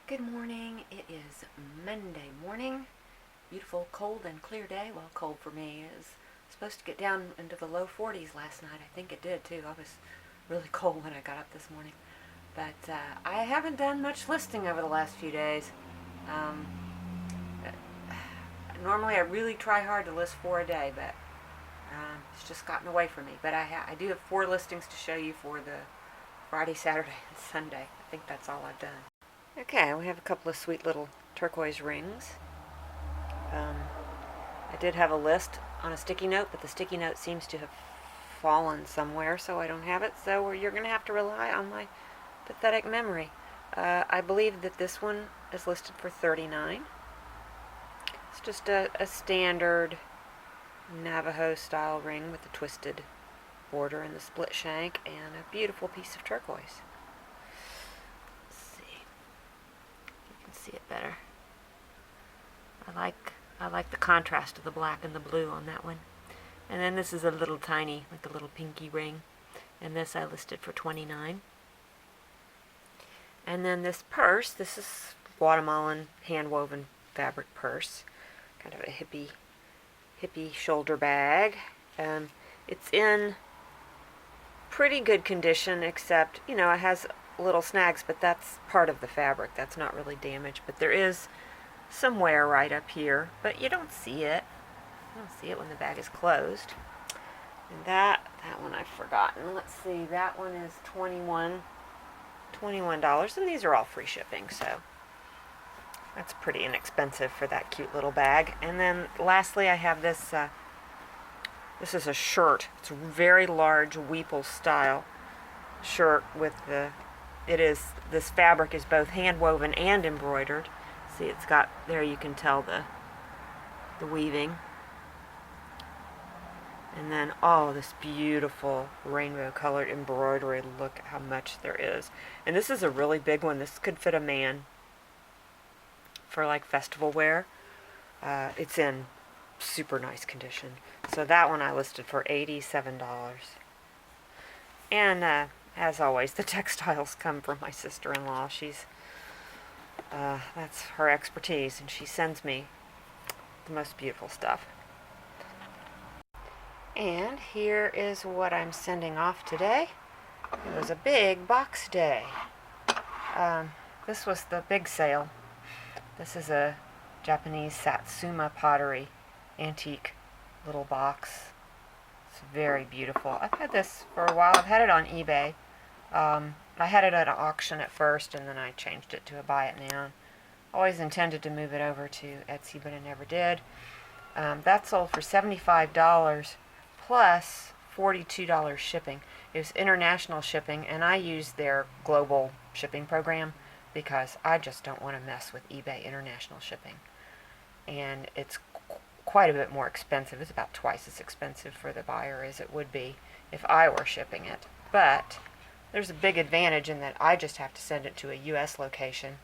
Good morning. It is Monday morning. Beautiful, cold and clear day. Well, cold for me. It was supposed to get down into the low 40s last night. I think it did too. I was really cold when I got up this morning. But I haven't done much listing over the last few days. Um, Normally I really try hard to list 4 a day, but it's just gotten away from me. But I do have 4 listings to show you for the Friday, Saturday, and Sunday. I think that's all I've done. Okay, we have a couple of sweet little turquoise rings. I did have a list on a sticky note, but the sticky note seems to have fallen somewhere, so I don't have it. So you're going to have to rely on my pathetic memory. I believe that this one is listed for $39. It's just a standard Navajo style ring with a twisted border and the split shank and a beautiful piece of turquoise. See it better. I like the contrast of the black and the blue on that one. And then this is a little tiny, like a little pinky ring. And this I listed for $29. And then this purse, this is Guatemalan hand-woven fabric purse. Kind of a hippie shoulder bag. It's in pretty good condition, except, it has little snags, but that's part of the fabric. That's not really damaged, but there is some wear right up here, but you don't see it. You don't see it when the bag is closed. And that one I've forgotten. Let's see, that one is $21, and these are all free shipping, so that's pretty inexpensive for that cute little bag. And then lastly I have this this is a shirt. It's a very large Weeple style shirt with this fabric is both hand woven and embroidered. See, it's got, there you can tell the weaving. And then, this beautiful rainbow colored embroidery. Look how much there is. And this is a really big one. This could fit a man for like festival wear. It's in super nice condition. So that one I listed for $87. And as always, the textiles come from my sister-in-law. That's her expertise, and she sends me the most beautiful stuff. And here is what I'm sending off today. It was a big box day. This was the big sale. This is a Japanese Satsuma pottery antique little box. It's very beautiful. I've had this for a while. I've had it on eBay. I had it at an auction at first, and then I changed it to a buy it now. Always intended to move it over to Etsy, but I never did. That sold for $75 plus $42 shipping. It was international shipping, and I used their global shipping program because I just don't want to mess with eBay international shipping. And it's quite a bit more expensive. It's about twice as expensive for the buyer as it would be if I were shipping it. But there's a big advantage in that I just have to send it to a U.S. location.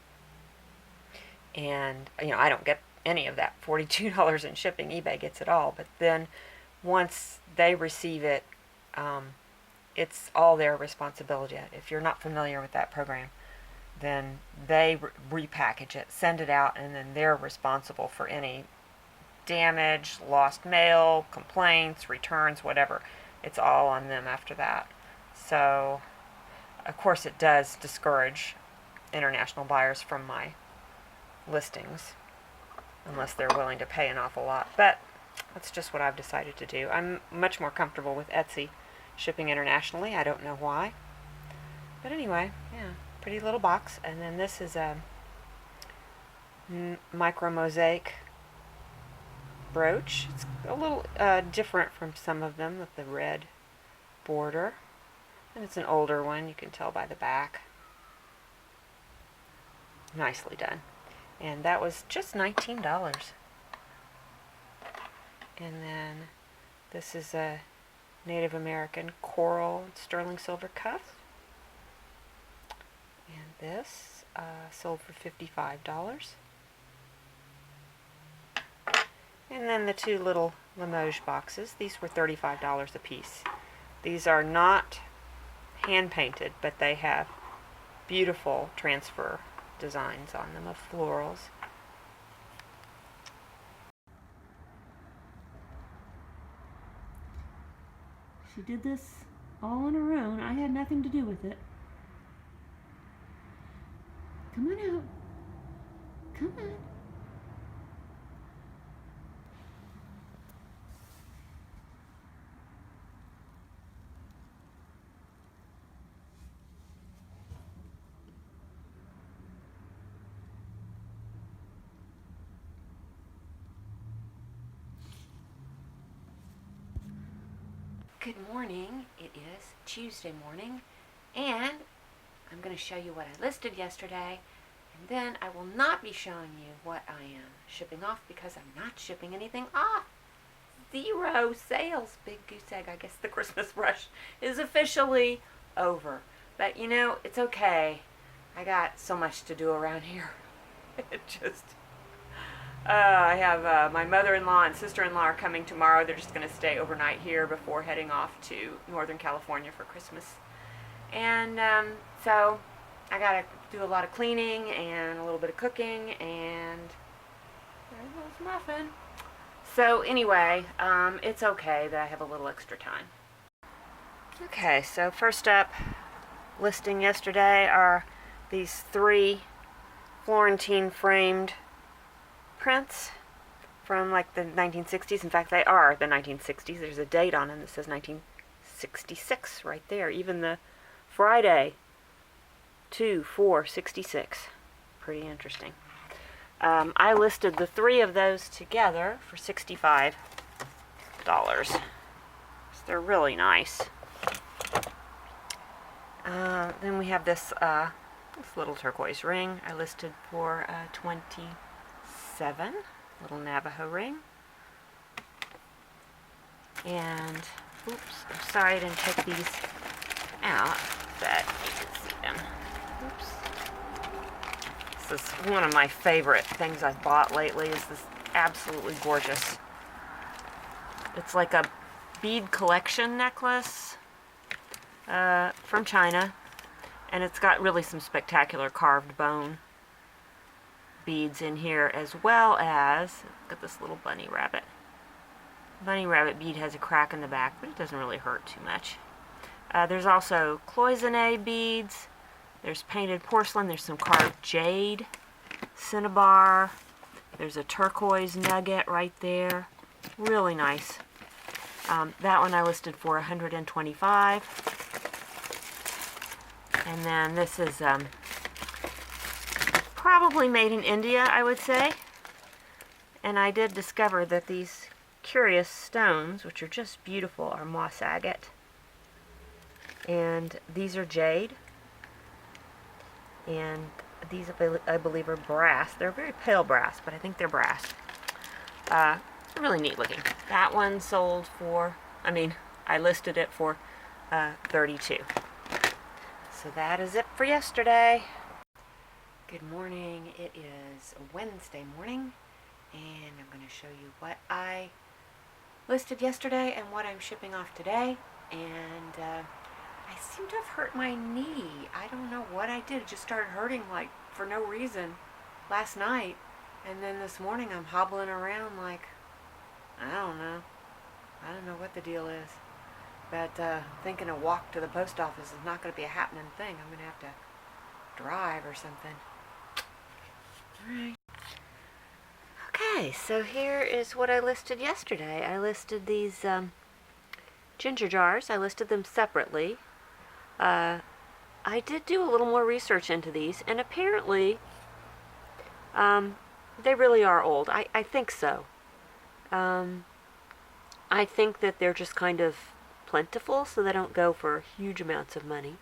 And, I don't get any of that. $42 in shipping, eBay gets it all. But then once they receive it, it's all their responsibility. If you're not familiar with that program, then they repackage it, send it out, and then they're responsible for any damage, lost mail, complaints, returns, whatever. It's all on them after that. So, of course, it does discourage international buyers from my listings, unless they're willing to pay an awful lot. But that's just what I've decided to do. I'm much more comfortable with Etsy shipping internationally. I don't know why. But anyway, yeah, pretty little box. And then this is a micro mosaic brooch. It's a little different from some of them with the red border. And it's an older one, you can tell by the back. Nicely done. And that was just $19. And then this is a Native American coral sterling silver cuff. And this sold for $55. And then the 2 little Limoges boxes. These were $35 a piece. These are not hand painted, but they have beautiful transfer designs on them of florals. She did this all on her own. I had nothing to do with it. Come on out. Come on. Good morning. It is Tuesday morning, and I'm going to show you what I listed yesterday, and then I will not be showing you what I am shipping off because I'm not shipping anything off. 0 sales. Big goose egg. I guess the Christmas rush is officially over. But you know, it's okay. I got so much to do around here. I have my mother-in-law and sister-in-law are coming tomorrow. They're just going to stay overnight here before heading off to Northern California for Christmas. And so I got to do a lot of cleaning and a little bit of cooking, and there goes Muffin. So anyway, it's okay that I have a little extra time. Okay, so first up, listing yesterday are these 3 Florentine framed prints from like the 1960s. In fact, they are the 1960s. There's a date on them that says 1966 right there. Even the Friday, 2/4/66. Pretty interesting. I listed the 3 of those together for $65. So they're really nice. Then we have this little turquoise ring I listed for $27. Little Navajo ring. And, oops, I'm sorry I didn't take these out, but you can see them. Oops. This is one of my favorite things I've bought lately, is this absolutely gorgeous. It's like a bead collection necklace from China, and it's got really some spectacular carved bone beads in here, as well as, look at this little bunny rabbit. Bunny rabbit bead has a crack in the back, but it doesn't really hurt too much. There's also cloisonne beads. There's painted porcelain. There's some carved jade, cinnabar. There's a turquoise nugget right there. Really nice. That one I listed for $125. And then this is probably made in India, I would say. And I did discover that these curious stones, which are just beautiful, are moss agate. And these are jade. And these, I believe, are brass. They're very pale brass, but I think they're brass. Really neat looking. That one sold for, I listed it for $32. So that is it for yesterday. Good morning. It is Wednesday morning, and I'm going to show you what I listed yesterday and what I'm shipping off today. And I seem to have hurt my knee. I don't know what I did. It just started hurting like for no reason last night, and then this morning I'm hobbling around like I don't know what the deal is. But thinking a walk to the post office is not going to be a happening thing. I'm going to have to drive or something. Alright. Okay, so here is what I listed yesterday. I listed these ginger jars. I listed them separately. I did do a little more research into these, and apparently they really are old. I think so. I think that they're just kind of plentiful, so they don't go for huge amounts of money.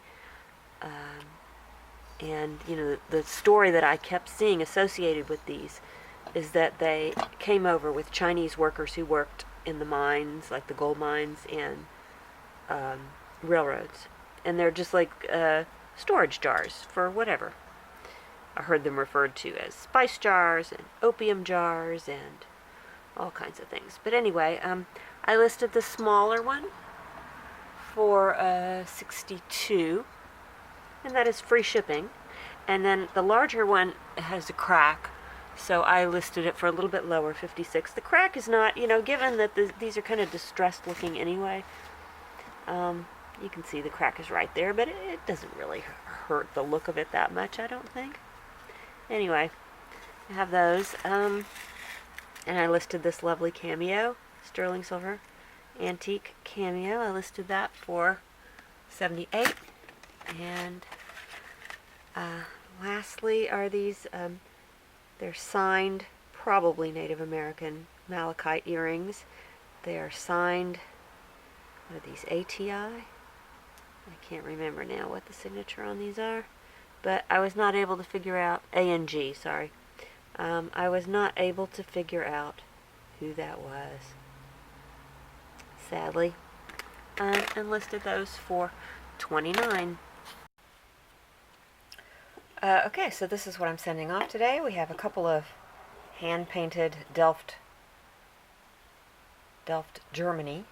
And, you know, the story that I kept seeing associated with these is that they came over with Chinese workers who worked in the mines, like the gold mines and railroads. And they're just like storage jars for whatever. I heard them referred to as spice jars and opium jars and all kinds of things. But anyway, I listed the smaller one for $62, and that is free shipping. And then the larger one has a crack, so I listed it for a little bit lower, 56. The crack is not, given that these are kind of distressed looking anyway, you can see the crack is right there, but it doesn't really hurt the look of it that much, I don't think. Anyway, I have those, and I listed this lovely cameo, sterling silver antique cameo. I listed that for $78. And lastly are these, they're signed, probably Native American malachite earrings. They are signed, what are these, ATI? I can't remember now what the signature on these are, but I was not able to figure out, ANG, sorry. I was not able to figure out who that was, sadly, and listed those for $29. Okay, so this is what I'm sending off today. We have a couple of hand-painted Delft, Germany.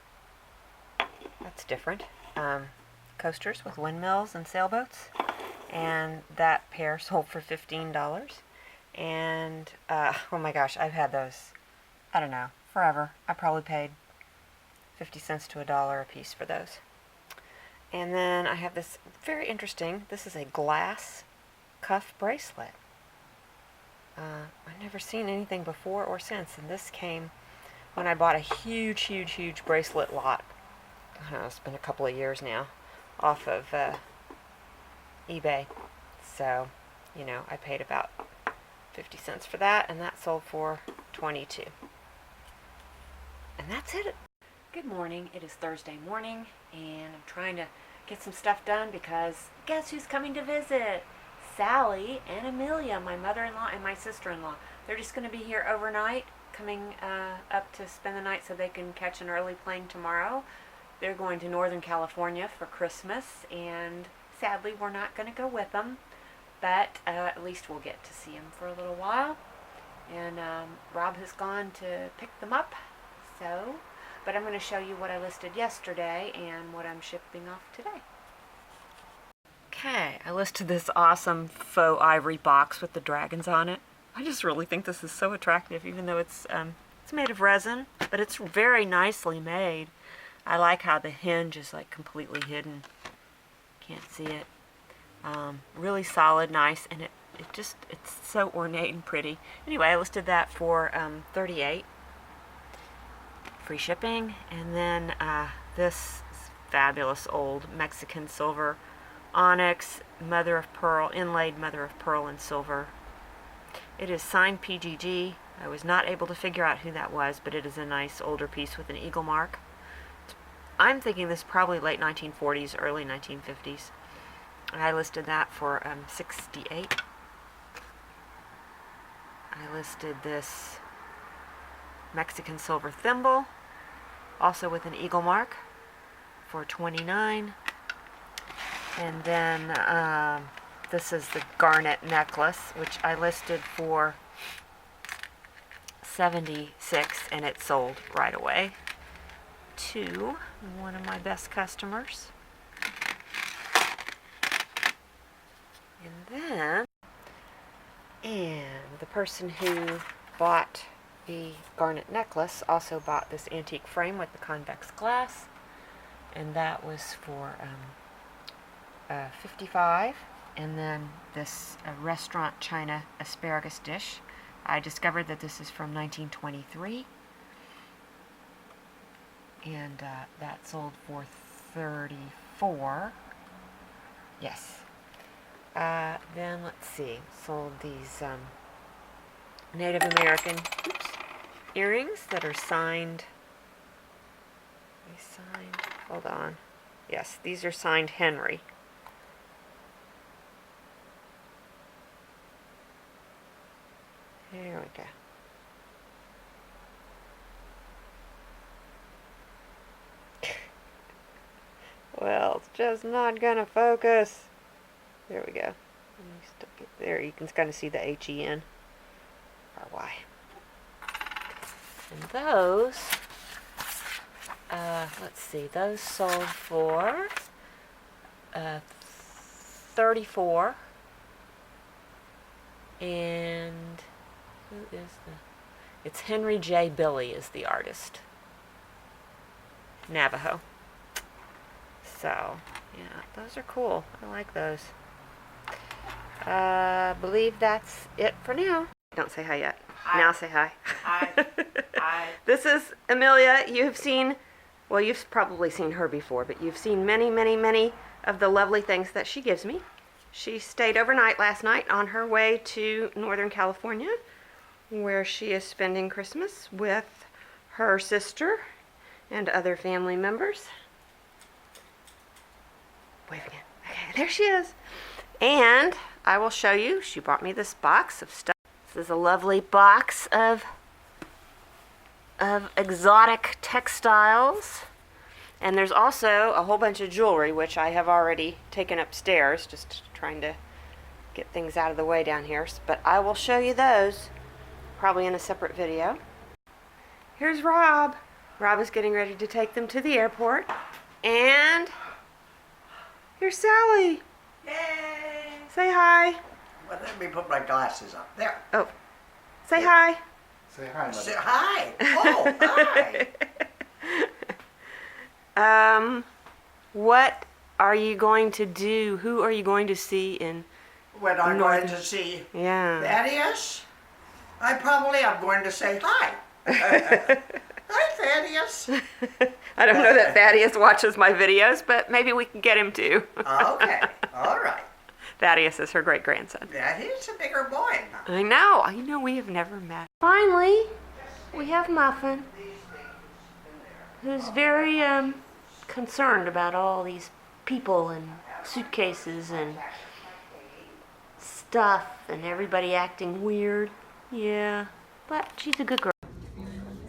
That's different. Coasters with windmills and sailboats. And that pair sold for $15. And, oh my gosh, I've had those, I don't know, forever. I probably paid 50 cents to $1 a piece for those. And then I have this very interesting, this is a glass cuff bracelet. I've never seen anything before or since, and this came when I bought a huge bracelet lot. I don't know, it's been a couple of years now, off of eBay. So, I paid about 50 cents for that, and that sold for $22. And that's it. Good morning. It is Thursday morning, and I'm trying to get some stuff done because guess who's coming to visit? Sally and Amelia, my mother-in-law and my sister-in-law. They're just going to be here overnight, coming up to spend the night so they can catch an early plane tomorrow. They're going to Northern California for Christmas, and sadly we're not going to go with them, but at least we'll get to see them for a little while. And Rob has gone to pick them up, but I'm going to show you what I listed yesterday and what I'm shipping off today. Okay, I listed this awesome faux ivory box with the dragons on it. I just really think this is so attractive, even though it's made of resin, but it's very nicely made. I like how the hinge is like completely hidden. Can't see it. Really solid, nice, and it's so ornate and pretty. Anyway, I listed that for $38. Free shipping. And then this fabulous old Mexican silver onyx mother of pearl, inlaid mother of pearl in silver. It is signed PGG. I was not able to figure out who that was, but it is a nice older piece with an eagle mark. I'm thinking this is probably late 1940s, early 1950s. I listed that for $68. I listed this Mexican silver thimble, also with an eagle mark, for $29. And then this is the garnet necklace, which I listed for $76, and it sold right away to one of my best customers. And the person who bought the garnet necklace also bought this antique frame with the convex glass, and that was for $55. And then this restaurant china asparagus dish. I discovered that this is from 1923, and that sold for $34. Yes. Then let's see, sold these Native American earrings that are signed. Hold on. Yes, these are signed Henry. Here we go. Well, it's just not gonna focus. There we go. There, you can kind of see the HEN or Y. And those, let's see, those sold for $34. And who is the... It's Henry J. Billy is the artist. Navajo. So, yeah, those are cool. I like those. Believe that's it for now. Don't say hi yet. Hi. Now say hi. Hi. Hi. This is Amelia. You have seen, well, you've probably seen her before, but you've seen many, many, many of the lovely things that she gives me. She stayed overnight last night on her way to Northern California, where she is spending Christmas with her sister and other family members. Wave again. Okay, there she is. And I will show you, she brought me this box of stuff. This is a lovely box of exotic textiles. And there's also a whole bunch of jewelry, which I have already taken upstairs, just trying to get things out of the way down here. But I will show you those probably in a separate video. Here's Rob. Rob is getting ready to take them to the airport. And here's Sally. Yay! Say hi. Well, let me put my glasses up. There. Oh, say hi. Say hi, Mother. Say hi. Oh, hi. What are you going to do? Who are you going to see in... When I'm going to see Yeah. Thaddeus, I probably am going to say hi. Hi, Thaddeus. I don't know that Thaddeus watches my videos, but maybe we can get him to. Okay. All right. Thaddeus is her great-grandson. Yeah, he's a bigger boy now. I know, we have never met. Finally, we have Muffin, who's very concerned about all these people and suitcases and stuff and everybody acting weird. Yeah, but she's a good girl.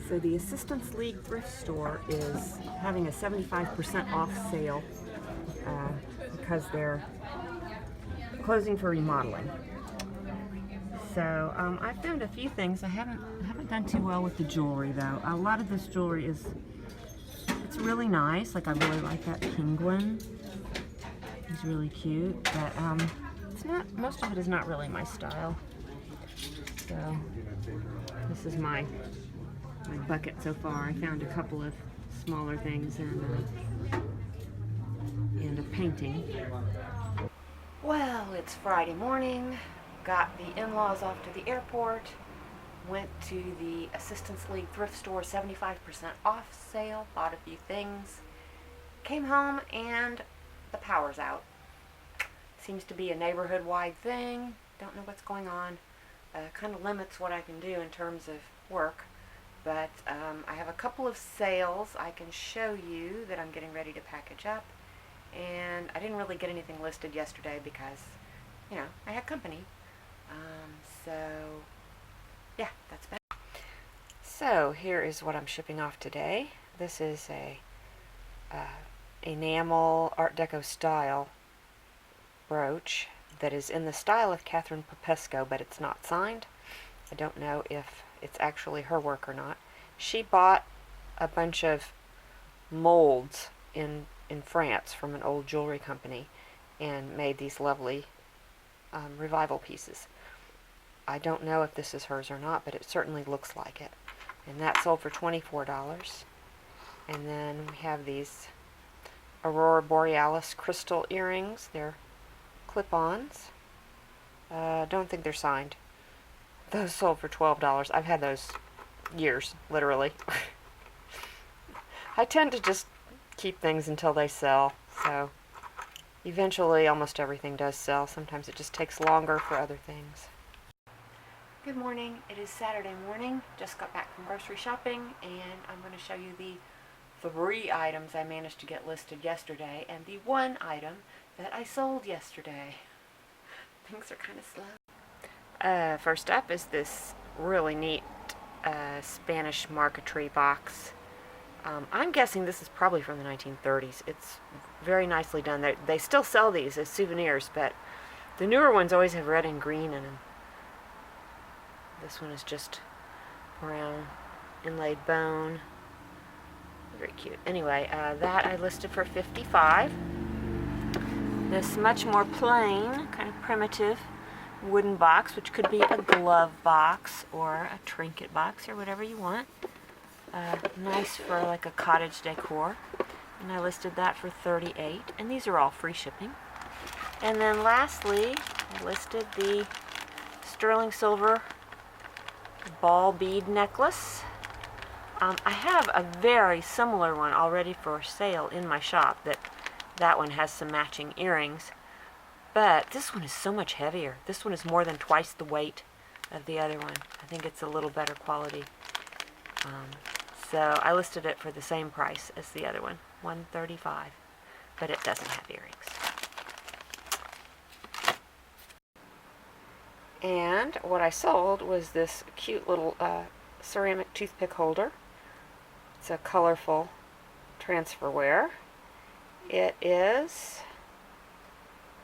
So the Assistance League thrift store is having a 75% off sale because they're closing for remodeling. So I found a few things. I haven't done too well with the jewelry though. A lot of this jewelry it's really nice. Like I really like that penguin. He's really cute, but it's not. Most of it is not really my style. So this is my bucket so far. I found a couple of smaller things and a painting. Well, it's Friday morning. Got the in-laws off to the airport. Went to the Assistance League thrift store 75% off sale. Bought a few things. Came home and the power's out. Seems to be a neighborhood-wide thing. Don't know what's going on. Kind of limits what I can do in terms of work. But I have a couple of sales I can show you that I'm getting ready to package up. And I didn't really get anything listed yesterday because, you know, I had company. So, yeah, that's better. So, here is what I'm shipping off today. This is a enamel Art Deco style brooch that is in the style of Catherine Popesco, but it's not signed. I don't know if it's actually her work or not. She bought a bunch of molds in France from an old jewelry company and made these lovely revival pieces. I don't know if this is hers or not, but it certainly looks like it. And that sold for $24. And then we have these Aurora Borealis crystal earrings. They're clip-ons. Don't think they're signed. Those sold for $12. I've had those years, literally. I tend to just keep things until they sell, so eventually almost everything does sell. Sometimes it just takes longer for other things. Good morning. It is Saturday morning. Just got back from grocery shopping, and I'm going to show you the 3 items I managed to get listed yesterday and the 1 item that I sold yesterday. Things are kind of slow. First up is this really neat Spanish marquetry box. I'm guessing this is probably from the 1930s. It's very nicely done. They still sell these as souvenirs, but the newer ones always have red and green in them. This one is just brown inlaid bone. Very cute. Anyway, that I listed for $55. This much more plain, kind of primitive wooden box, which could be a glove box or a trinket box or whatever you want. Nice for like a cottage decor. And I listed that for $38, and these are all free shipping. And then lastly, I listed the sterling silver ball bead necklace. I have a very similar one already for sale in my shop. That one has some matching earrings, but this one is so much heavier. This one is more than twice the weight of the other one. I think it's a little better quality. So I listed it for the same price as the other one, $135, but it doesn't have earrings. And what I sold was this cute little ceramic toothpick holder. It's a colorful transferware. It is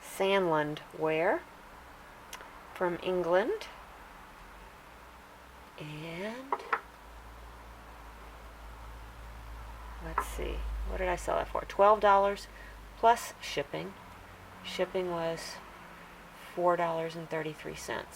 Sandland ware from England. And let's see, what did I sell it for? $12 plus shipping. Shipping was $4.33.